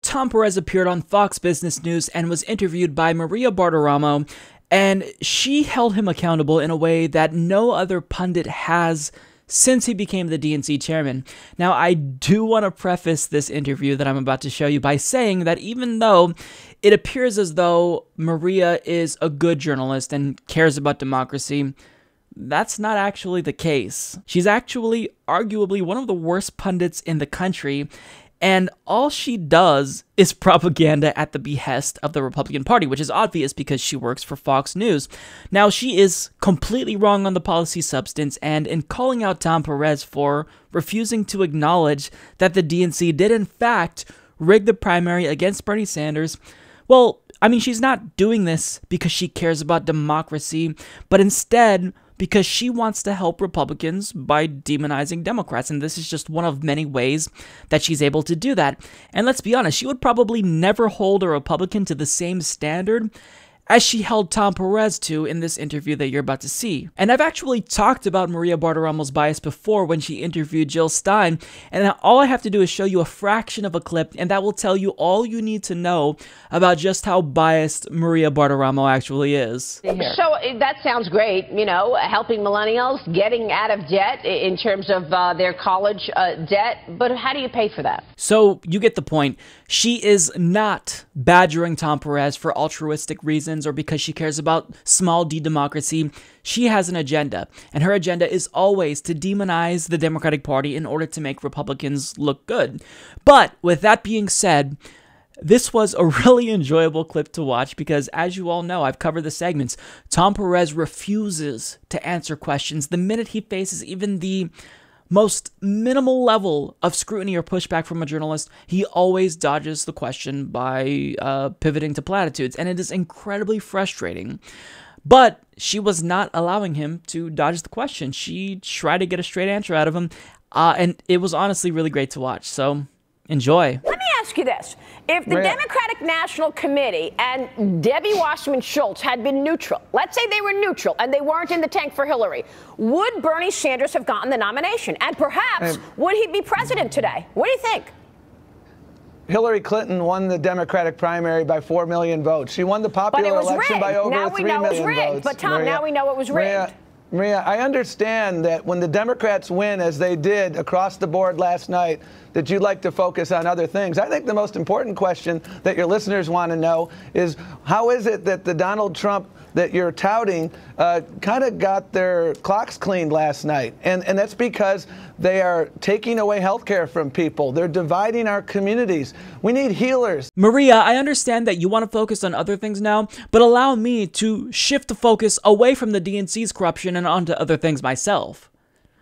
Tom Perez appeared on Fox Business News and was interviewed by Maria Bartiromo, and she held him accountable in a way that no other pundit has since he became the DNC chairman. Now, I do want to preface this interview that I'm about to show you by saying that even though it appears as though Maria is a good journalist and cares about democracy, that's not actually the case. She's actually arguably one of the worst pundits in the country, and all she does is propaganda at the behest of the Republican Party, which is obvious because she works for Fox News. Now, she is completely wrong on the policy substance, and in calling out Tom Perez for refusing to acknowledge that the DNC did in fact rig the primary against Bernie Sanders, well, I mean, she's not doing this because she cares about democracy, but instead because she wants to help Republicans by demonizing Democrats, and this is just one of many ways that she's able to do that. And let's be honest, she would probably never hold a Republican to the same standard as she held Tom Perez to in this interview that you're about to see. And I've actually talked about Maria Bartiromo's bias before when she interviewed Jill Stein, and all I have to do is show you a fraction of a clip, and that will tell you all you need to know about just how biased Maria Bartiromo actually is. So that sounds great, you know, helping millennials, getting out of debt in terms of their college debt, but how do you pay for that? So you get the point. She is not badgering Tom Perez for altruistic reasons or because she cares about small d democracy. She has an agenda, and her agenda is always to demonize the Democratic Party in order to make Republicans look good. But with that being said, this was a really enjoyable clip to watch because, as you all know, I've covered the segments. Tom Perez refuses to answer questions the minute he faces even the most minimal level of scrutiny or pushback from a journalist. He always dodges the question by pivoting to platitudes, and it is incredibly frustrating. But she was not allowing him to dodge the question. She tried to get a straight answer out of him, and it was honestly really great to watch. So enjoy. Let me ask you this. If the Democratic National Committee and Debbie Wasserman Schultz had been neutral, let's say they were neutral and they weren't in the tank for Hillary, would Bernie Sanders have gotten the nomination? And perhaps, would he be president today? What do you think? Hillary Clinton won the Democratic primary by 4 million votes. She won the popular election by over 3 million votes. But Tom, now we know it was rigged. Maria, I understand that when the Democrats win, as they did across the board last night, that you'd like to focus on other things. I think the most important question that your listeners want to know is, how is it that the Donald Trump that you're touting kind of got their clocks cleaned last night? And that's because they are taking away health care from people. They're dividing our communities. We need healers. Maria, I understand that you want to focus on other things now, but allow me to shift the focus away from the DNC's corruption and onto other things myself.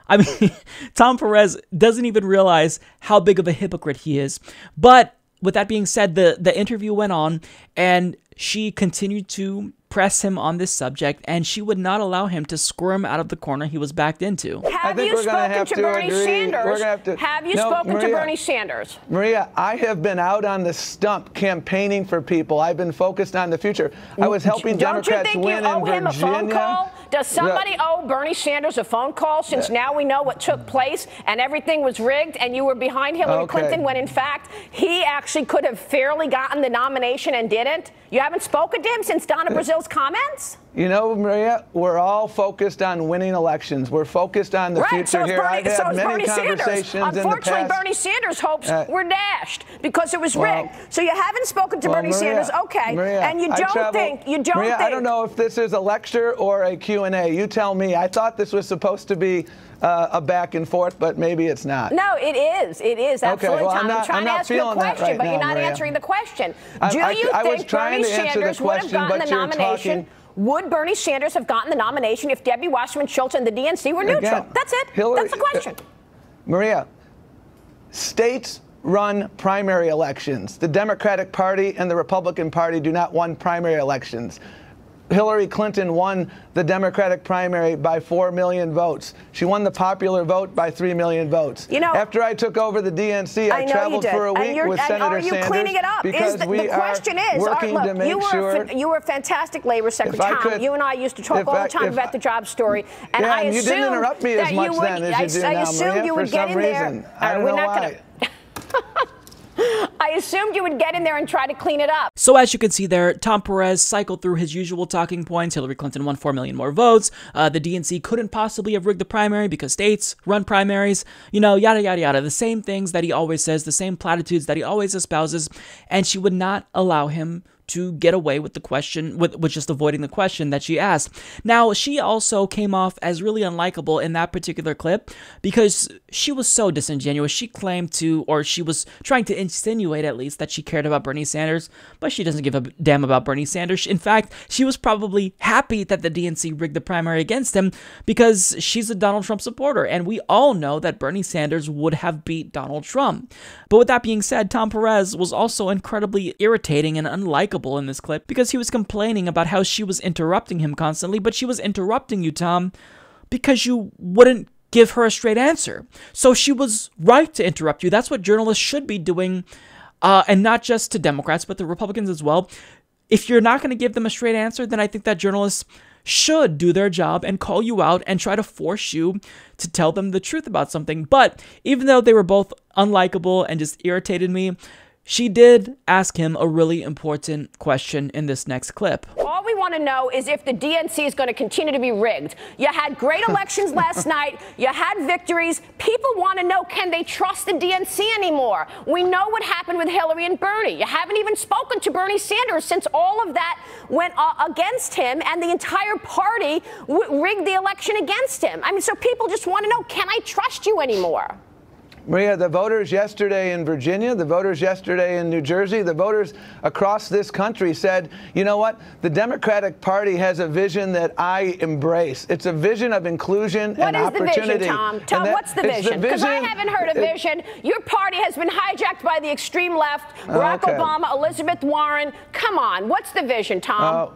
I mean, Tom Perez doesn't even realize how big of a hypocrite he is. But with that being said, the interview went on, and she continued to press him on this subject, and she would not allow him to squirm out of the corner he was backed into. Have you spoken to Bernie Sanders? Have you spoken to Bernie Sanders? Maria, I have been out on the stump campaigning for people. I've been focused on the future. I was helping Democrats win in Virginia. Don't you think you owe him a phone call? Does somebody owe Bernie Sanders a phone call, since now we know what took place and everything was rigged and you were behind Hillary Clinton when in fact he actually could have fairly gotten the nomination and didn't? You haven't spoken to him since Donna Brazile's comments? You know, Maria, we're all focused on winning elections. We're focused on the future here. I've had many conversations in the past. Unfortunately, Bernie Sanders' hopes were dashed because it was rigged. So you haven't spoken to Bernie Sanders, Maria, and you don't think. Maria, I don't know if this is a lecture or a Q&A. You tell me. I thought this was supposed to be a back and forth, but maybe it's not. No, it is. It is, absolutely, well, Tom. I'm trying to ask you a question, but you're not answering the question. Do you think Bernie Sanders would have gotten the nomination? Would Bernie Sanders have gotten the nomination if Debbie Wasserman Schultz and the DNC were neutral? Again, that's it. That's the question. Maria, states run primary elections. The Democratic Party and the Republican Party do not run primary elections. Hillary Clinton won the Democratic primary by 4 million votes. She won the popular vote by 3 million votes. You know, after I took over the DNC, I traveled for a week with Senator Sanders. Are you cleaning it up? Because the question is, you were a fantastic labor secretary. You and I used to talk all the time about the job story, and I assumed you didn't interrupt me as much then as you do now, Maria, you would for some reason. I don't know why. I I assumed you would get in there and try to clean it up. So as you can see there, Tom Perez cycled through his usual talking points. Hillary Clinton won 4 million more votes. The DNC couldn't possibly have rigged the primary because states run primaries. You know, yada, yada, yada. The same things that he always says, the same platitudes that he always espouses. And she would not allow him to get away with the question, with just avoiding the question that she asked. Now, she also came off as really unlikable in that particular clip because she was so disingenuous. She claimed to, or she was trying to insinuate at least, that she cared about Bernie Sanders, but she doesn't give a damn about Bernie Sanders. In fact, she was probably happy that the DNC rigged the primary against him because she's a Donald Trump supporter, and we all know that Bernie Sanders would have beat Donald Trump. But with that being said, Tom Perez was also incredibly irritating and unlikable in this clip because he was complaining about how she was interrupting him constantly, but she was interrupting you, Tom, because you wouldn't give her a straight answer. So she was right to interrupt you. That's what journalists should be doing, and not just to Democrats, but to Republicans as well. If you're not going to give them a straight answer, then I think that journalists should do their job and call you out and try to force you to tell them the truth about something. But even though they were both unlikable and just irritated me, she did ask him a really important question in this next clip. All we want to know is if the DNC is going to continue to be rigged. You had great elections last night. You had victories. People want to know, can they trust the DNC anymore? We know what happened with Hillary and Bernie. You haven't even spoken to Bernie Sanders since all of that went against him, and the entire party rigged the election against him. I mean, so people just want to know, can I trust you anymore? Maria, the voters yesterday in Virginia, the voters yesterday in New Jersey, the voters across this country said, you know what? The Democratic Party has a vision that I embrace. It's a vision of inclusion and opportunity. What is the vision, Tom? Tom, what's the vision? Because I haven't heard a vision. Your party has been hijacked by the extreme left, Barack Obama, Elizabeth Warren. Come on. What's the vision, Tom?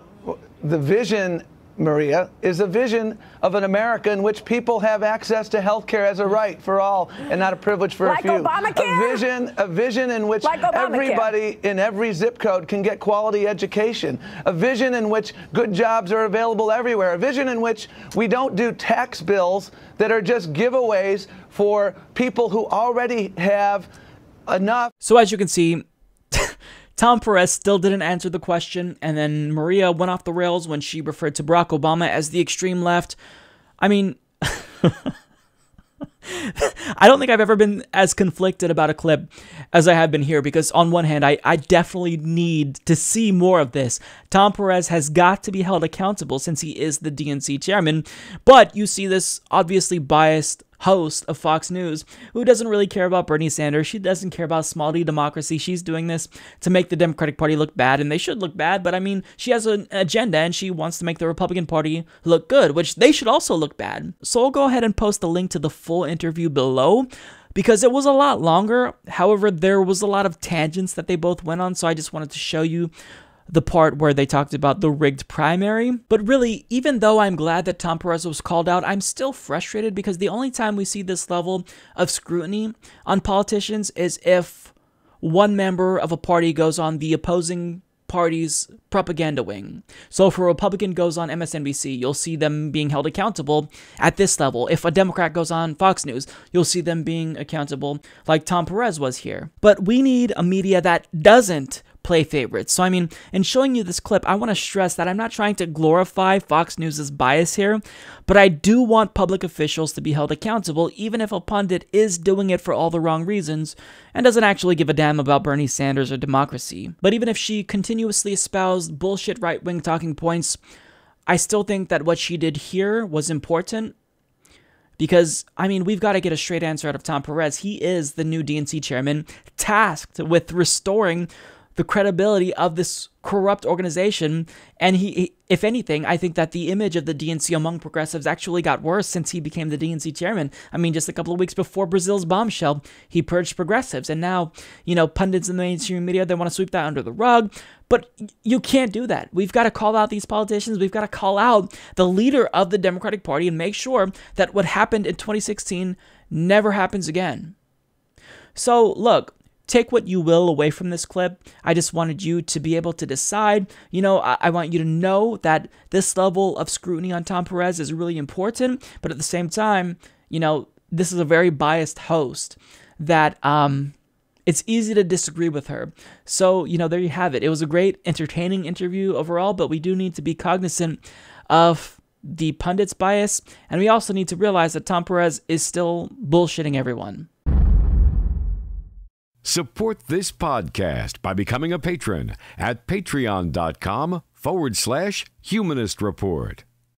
The vision, Maria, is a vision of an America in which people have access to health care as a right for all and not a privilege for a few. Obamacare? A vision in which everybody in every zip code can get quality education. A vision in which good jobs are available everywhere. A vision in which we don't do tax bills that are just giveaways for people who already have enough. So as you can see, Tom Perez still didn't answer the question, and then Maria went off the rails when she referred to Barack Obama as the extreme left. I mean, I don't think I've ever been as conflicted about a clip as I have been here, because on one hand, I definitely need to see more of this. Tom Perez has got to be held accountable since he is the DNC chairman, but you see this obviously biased host of Fox News who doesn't really care about Bernie Sanders. She doesn't care about small d democracy. She's doing this to make the Democratic Party look bad, and they should look bad, but I mean, she has an agenda and she wants to make the Republican Party look good, which they should also look bad. So I'll go ahead and post the link to the full interview below, because it was a lot longer. However, there was a lot of tangents that they both went on, so I just wanted to show you the part where they talked about the rigged primary. But really, even though I'm glad that Tom Perez was called out, I'm still frustrated because the only time we see this level of scrutiny on politicians is if one member of a party goes on the opposing party's propaganda wing. So if a Republican goes on MSNBC, you'll see them being held accountable at this level. If a Democrat goes on Fox News, you'll see them being accountable like Tom Perez was here. But we need a media that doesn't play favorites. So I mean, in showing you this clip, I want to stress that I'm not trying to glorify Fox News' bias here, but I do want public officials to be held accountable, even if a pundit is doing it for all the wrong reasons and doesn't actually give a damn about Bernie Sanders or democracy. But even if she continuously espoused bullshit right-wing talking points, I still think that what she did here was important. Because, I mean, we've got to get a straight answer out of Tom Perez. He is the new DNC chairman, tasked with restoring the credibility of this corrupt organization, and he, if anything, I think that the image of the DNC among progressives actually got worse since he became the DNC chairman. I mean, just a couple of weeks before Brazil's bombshell, he purged progressives, and now, you know, pundits in the mainstream media, they want to sweep that under the rug, but you can't do that. We've got to call out these politicians, we've got to call out the leader of the Democratic Party and make sure that what happened in 2016 never happens again. So, look, take what you will away from this clip. I just wanted you to be able to decide. You know, I want you to know that this level of scrutiny on Tom Perez is really important, but at the same time, you know, this is a very biased host that it's easy to disagree with her. So, there you have it. It was a great, entertaining interview overall, but we do need to be cognizant of the pundit's bias, and we also need to realize that Tom Perez is still bullshitting everyone. Support this podcast by becoming a patron at patreon.com/Humanist Report.